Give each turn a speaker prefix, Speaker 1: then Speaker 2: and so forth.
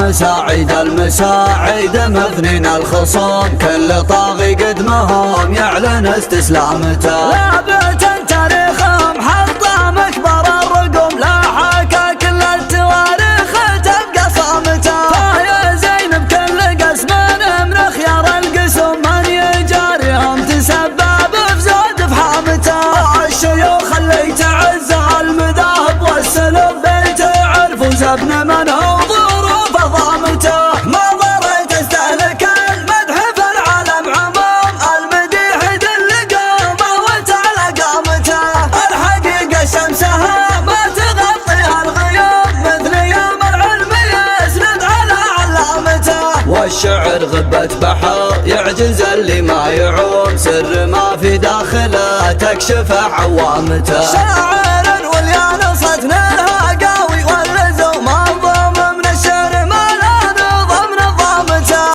Speaker 1: مساعد المساعد مثنين الخصوم، كل طاغي قدمهم يعلن استسلامته.
Speaker 2: ثابت تاريخهم حطم اكبر الرقم، لا حكى كل التواريخ تبقى صامته. فهي زينب كل قسم من خيار القسم، من يجاريهم تسبب في زود فحامته. الشيوخ اللي تعز المذاهب والسلم بيت عرف ابن من هو ظروف ضامته. ما ضريت استهلك المدح في العالم عموم، المديح دل قومه وتعالى قامته. الحقيقة شمسها ما تغطيها الغيوم، مثل يوم العلم يسند على علامته.
Speaker 1: والشعر غبة بحر يعجز اللي ما يعوم، سر ما في داخله تكشف عوامته.
Speaker 2: شاعر واليانص